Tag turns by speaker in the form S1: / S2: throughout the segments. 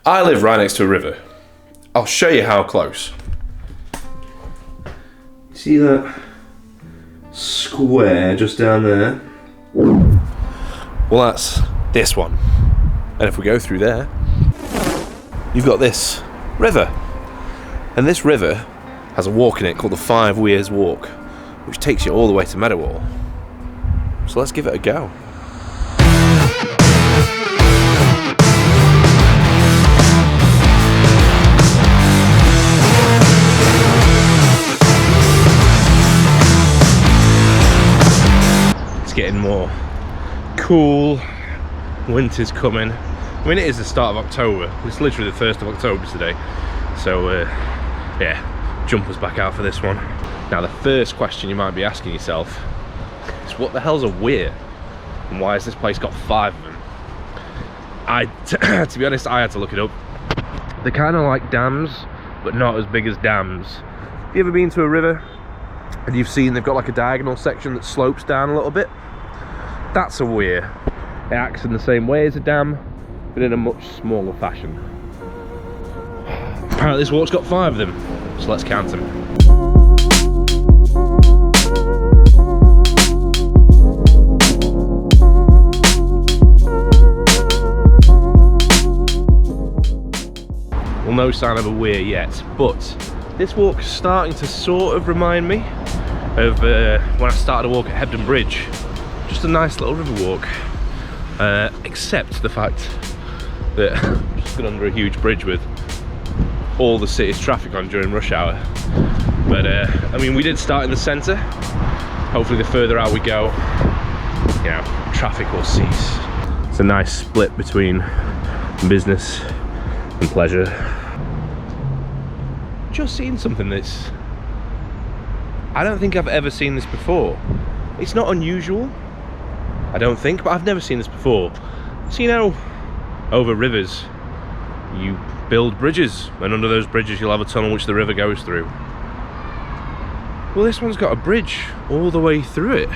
S1: I live right next to a river. I'll show you how close. See that square just down there? Well, that's this one. And if we go through there, you've got this river. And this river has a walk in it called the Weirs Walk, which takes you all the way to Meadowhall. So let's give it a go. It's getting more cool. Winter's coming. I mean, it is the start of October. It's literally the 1st of October today. So, yeah, jumpers back out for this one. Now, the first question you might be asking yourself is, what the hell's a weir? And why has this place got 5 of them? To be honest, I had to look it up. They're kind of like dams, but not as big as dams. Have you ever been to a river and you've seen they've got like a diagonal section that slopes down a little bit? That's a weir. It acts in the same way as a dam, but in a much smaller fashion. Apparently this walk's got 5 of them, so let's count them. Well, no sign of a weir yet, but this walk's starting to sort of remind me of when I started to walk at Hebden Bridge. Just a nice little river walk, except the fact that I'm just going under a huge bridge with all the city's traffic on during rush hour. But I mean, we did start in the centre. Hopefully the further out we go, you know, traffic will cease. It's a nice split between business and pleasure. Just seen something that's, I don't think I've ever seen this before. It's not unusual, I don't think, but I've never seen this before. So, you know, over rivers you build bridges, and under those bridges you'll have a tunnel which the river goes through. Well, this one's got a bridge all the way through it.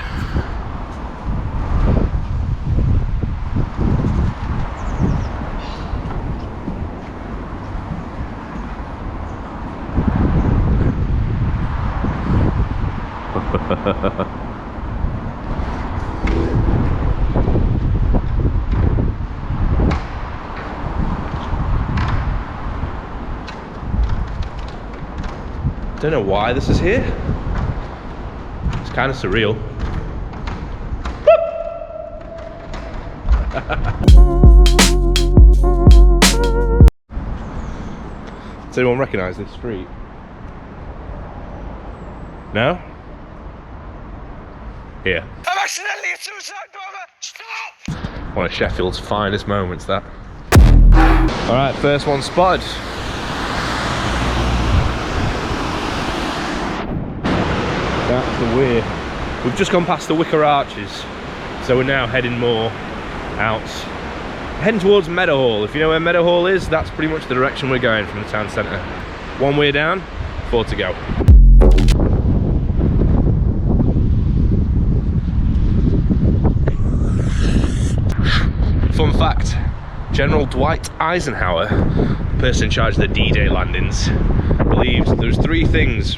S1: Don't know why this is here. It's kind of surreal. Does anyone recognise this street? No? Here. I'm accidentally a suicide bomber! Stop! One of Sheffield's finest moments, that. Alright, first one spotted. That's the weir. We've just gone past the Wicker Arches, so we're now heading more out. Heading towards Meadowhall. If you know where Meadowhall is, that's pretty much the direction we're going from the town centre. 1 weir down, 4 to go. Fun fact, General Dwight Eisenhower, the person in charge of the D-Day landings, believed there's 3 things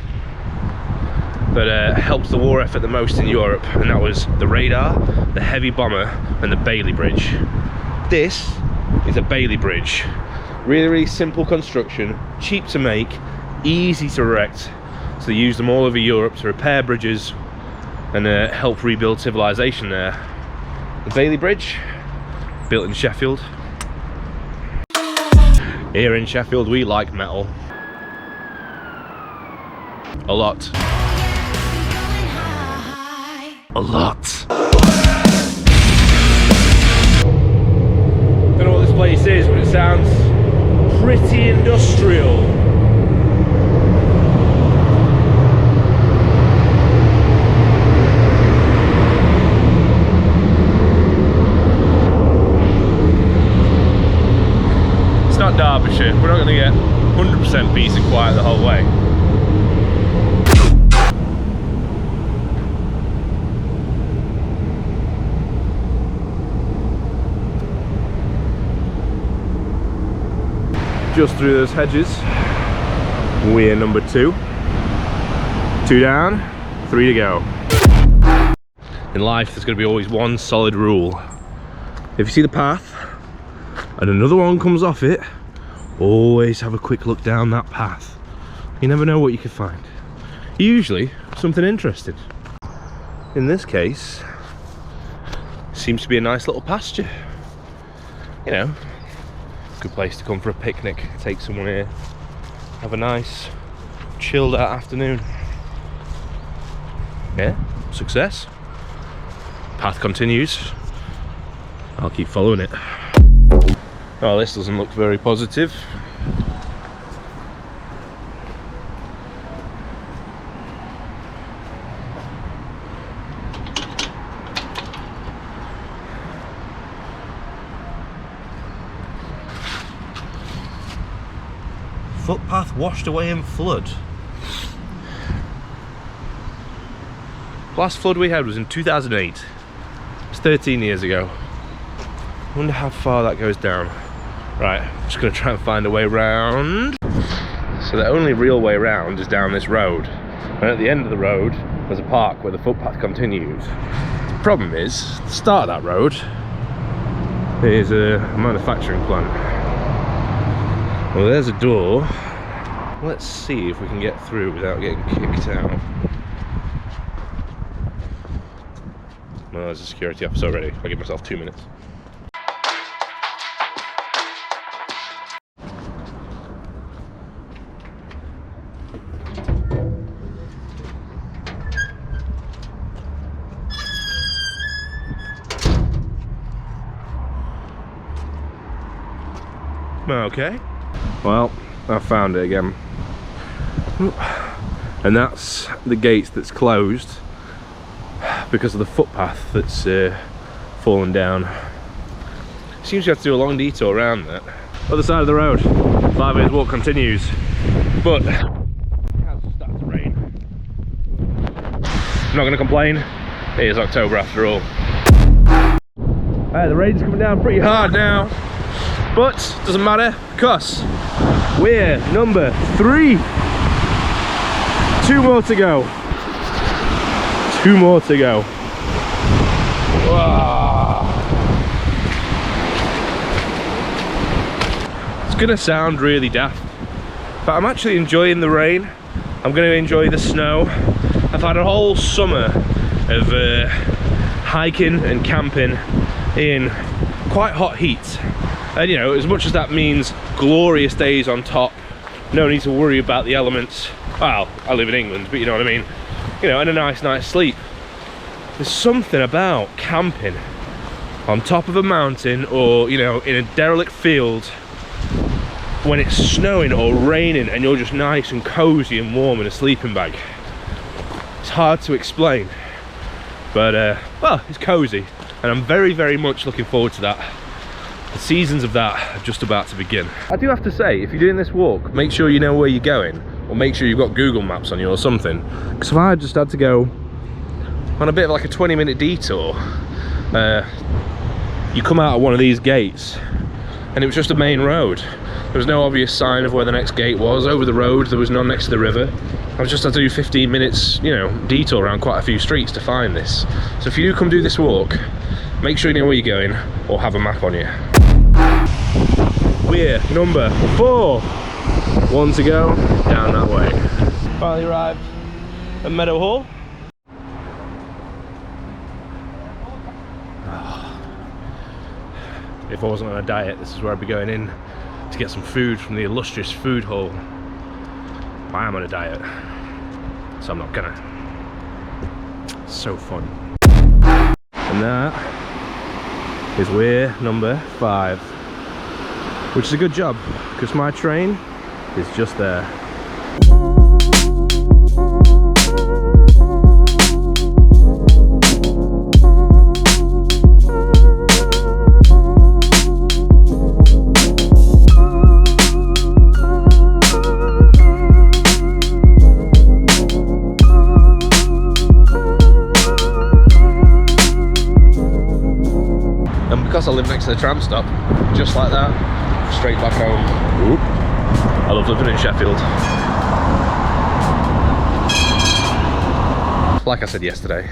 S1: that helped the war effort the most in Europe, and that was the radar, the heavy bomber, and the Bailey Bridge. This is a Bailey Bridge. Really, really simple construction, cheap to make, easy to erect. So they use them all over Europe to repair bridges and help rebuild civilization there. The Bailey Bridge, built in Sheffield. Here in Sheffield we like metal. A lot. A lot. Don't know what this place is, but it sounds pretty industrial. It's not Derbyshire. We're not going to get 100% peace and quiet the whole way. just through those hedges. Weir number 2. 2 down, 3 to go. In life, there's going to be always one solid rule. If you see the path and another one comes off it, always have a quick look down that path. You never know what you could find. Usually something interesting. In this case, seems to be a nice little pasture. You know, good place to come for a picnic, take someone here, have a nice chilled out afternoon. Yeah, success. Path continues. I'll keep following it. Oh, this doesn't look very positive. Footpath washed away in flood. Last flood we had was in 2008. It's 13 years ago. I wonder how far that goes down. Right, I'm just gonna try and find a way round. So the only real way round is down this road. And at the end of the road, there's a park where the footpath continues. The problem is, the start of that road is a manufacturing plant. Well, there's a door. Let's see if we can get through without getting kicked out. Well, there's a security officer already. I'll give myself 2 minutes. Okay, well, I found it again. And that's the gate that's closed because of the footpath that's fallen down. Seems you have to do a long detour around that. Other side of the road, 5 minutes walk continues. But it has started to rain. I'm not going to complain, it is October after all. The rain's coming down pretty hard now. But doesn't matter because we're number 3. 2 more to go. 2 more to go. Wow. It's gonna sound really daft, but I'm actually enjoying the rain. I'm gonna enjoy the snow. I've had a whole summer of hiking and camping in quite hot heat. And you know, as much as that means glorious days on top, no need to worry about the elements. Well, I live in England, but you know what I mean. You know, and a nice night's sleep. There's something about camping on top of a mountain or, you know, in a derelict field when it's snowing or raining and you're just nice and cozy and warm in a sleeping bag. It's hard to explain, but well, it's cozy, and I'm very, very much looking forward to that. The seasons of that are just about to begin. I do have to say, if you're doing this walk, make sure you know where you're going, or make sure you've got Google Maps on you or something. Because if I just had to go on a bit of like a 20-minute detour, you come out of one of these gates and it was just a main road. There was no obvious sign of where the next gate was. Over the road, there was none next to the river. I just had to do 15 minutes, you know, detour around quite a few streets to find this. So if you do come do this walk, make sure you know where you're going or have a map on you. We're number 4. 1 to go, down that way. Finally arrived at Meadow Hall. If I wasn't on a diet, this is where I'd be going in to get some food from the illustrious food hall. I am on a diet, so I'm not gonna. It's so fun. And that is Weir number 5, which is a good job because my train is just there. And because I live next to the tram stop, just like that, straight back home. Oop. love living in Sheffield. Like I said yesterday,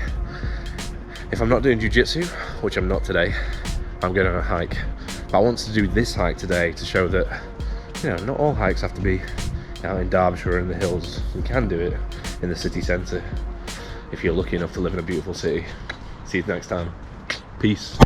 S1: if I'm not doing jiu-jitsu, which I'm not today, I'm going on a hike. But I want to do this hike today to show that, you know, not all hikes have to be out in Derbyshire or in the hills. You can do it in the city centre if you're lucky enough to live in a beautiful city. See you next time. Peace.